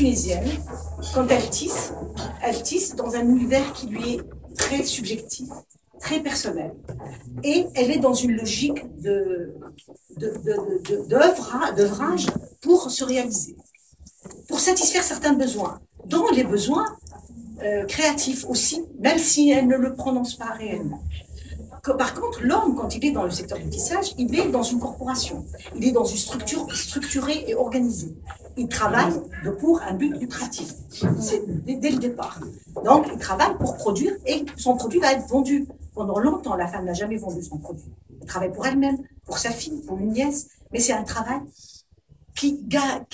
tunisienne, quand elle tisse dans un univers qui lui est très subjectif, très personnel. Et elle est dans une logique d'œuvrage pour se réaliser, pour satisfaire certains besoins, dont les besoins créatifs aussi, même si elle ne le prononce pas réellement. Par contre, l'homme, quand il est dans le secteur du tissage, il est dans une corporation. Il est dans une structure structurée et organisée. Il travaille pour un but lucratif. C'est dès le départ. Donc, il travaille pour produire et son produit va être vendu. Pendant longtemps, la femme n'a jamais vendu son produit. Elle travaille pour elle-même, pour sa fille, pour une nièce. Mais c'est un travail qui garde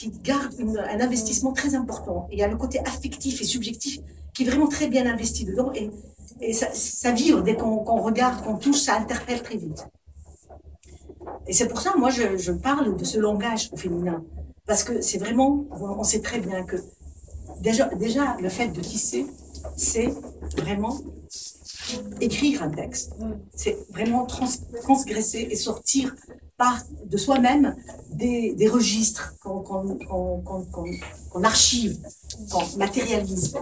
un investissement très important. Et il y a le côté affectif et subjectif qui est vraiment très bien investi dedans. Et ça vibre dès qu'on regarde, qu'on touche, ça interpelle très vite. Et c'est pour ça, moi, je parle de ce langage au féminin. Parce que c'est vraiment, on sait très bien que déjà le fait de tisser, c'est vraiment écrire un texte. C'est vraiment transgresser et sortir de soi-même des registres qu'on archive, qu'on matérialise.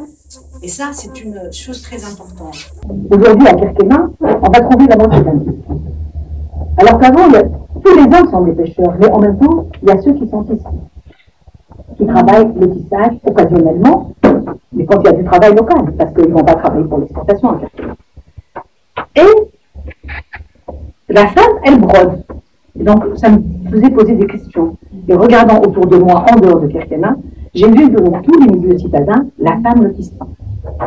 Et ça, c'est une chose très importante. Aujourd'hui, à Kerkena, on va trouver la moitié d'un tissu. Alors qu'avant, tous les hommes sont des pêcheurs, mais en même temps, il y a ceux qui sont ici, qui travaillent le tissage occasionnellement, mais quand il y a du travail local, parce qu'ils ne vont pas travailler pour l'exportation à Kerkena. Et la femme, elle brode. Et donc, ça me faisait poser des questions. Et regardant autour de moi, en dehors de Kerkena, j'ai vu que dans tous les milieux citadins, la femme ne tisse pas.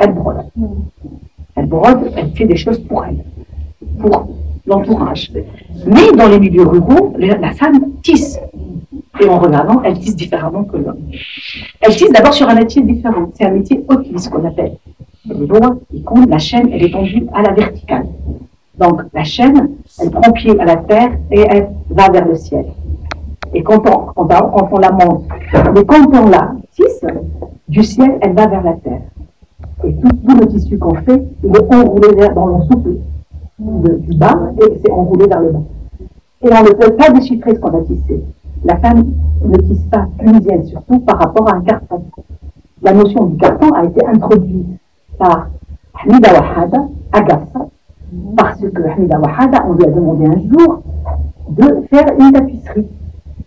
Elle brode. Elle brode, elle fait des choses pour elle, pour l'entourage. Mais dans les milieux ruraux, la femme tisse. Et en regardant, elle tisse différemment que l'homme. Elle tisse d'abord sur un métier différent. C'est un métier hôtisse, ce qu'on appelle. Les lois, ils comptent, la chaîne, elle est tendue à la verticale. Donc, la chaîne, elle prend pied à la terre et elle va vers le ciel. Et quand on la monte, mais quand on la tisse, du ciel, elle va vers la terre. Et tout le tissu qu'on fait, il est enroulé dans le souple du bas et c'est enroulé vers le bas. Et on ne peut pas déchiffrer ce qu'on a tissé. La femme ne tisse pas, tunisienne surtout, par rapport à un carton. La notion du carton a été introduite par Hamida Wahada à Gafsa, parce que Hamida Wahada, on lui a demandé un jour de faire une tapisserie,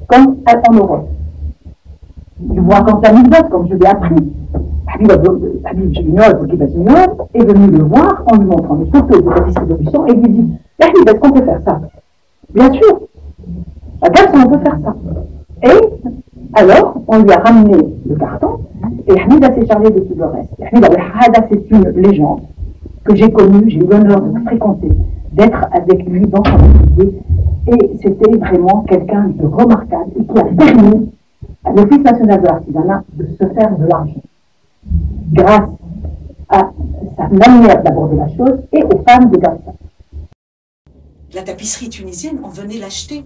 comme en Europe. Je vous raconte l'anecdote, comme je l'ai appris. Habib Junior est venu le voir en lui montrant des photos de tapisserie d'Aubusson et lui dit Habib, est-ce qu'on peut faire ça? Bien sûr, à Gafsa, on peut faire ça. Et alors, on lui a ramené le carton et Hamida s'est chargé de tout le reste. Hamida Wahada, c'est une légende que j'ai connue, j'ai eu l'honneur de fréquenter, d'être avec lui dans son atelier. Et c'était vraiment quelqu'un de remarquable et qui a permis à l'Office national de l'artisanat de se faire de l'argent. Grâce à sa manière d'aborder la chose et aux femmes de Gafsa. La tapisserie tunisienne, on venait l'acheter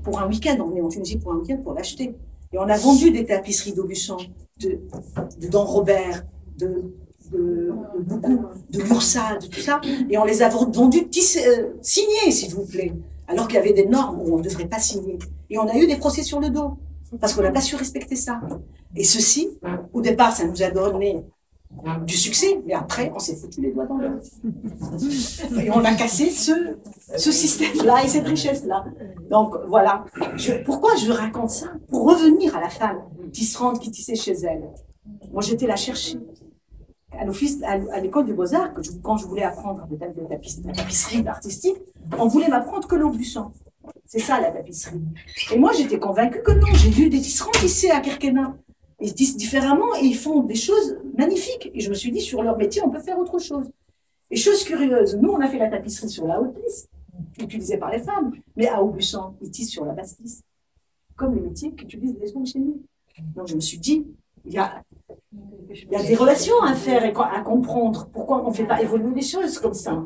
pour un week-end. On venait en Tunisie pour un week-end pour l'acheter. Et on a vendu des tapisseries d'Aubusson, de Dan Robert, de beaucoup, de Lursa, de tout ça. Et on les a vendues signées, s'il vous plaît. Alors qu'il y avait des normes où on ne devrait pas signer. Et on a eu des procès sur le dos. Parce qu'on n'a pas su respecter ça. Et ceci, au départ, ça nous a donné du succès, mais après, on s'est foutu les doigts dans l'œil. Et on a cassé ce système-là et cette richesse-là. Donc, voilà. Pourquoi je raconte ça? Pour revenir à la femme tisserande qui tissait chez elle. Moi, j'étais la chercher. À l'école des Beaux-Arts, quand je voulais apprendre des tapisseries artistiques, on voulait m'apprendre que l'Aubusson. C'est ça, la tapisserie. Et moi, j'étais convaincue que non. J'ai vu des tisserands tisser à Kerkena. Ils tissent différemment et ils font des choses magnifiques. Et je me suis dit, sur leur métier, on peut faire autre chose. Et chose curieuse, nous, on a fait la tapisserie sur la haute lisse, utilisée par les femmes. Mais à Aubusson, ils tissent sur la basse lisse. Comme les métiers qu'utilisent les hommes chez nous. Donc, je me suis dit, il y a des relations à faire et à comprendre. Pourquoi on ne fait pas évoluer les choses comme ça?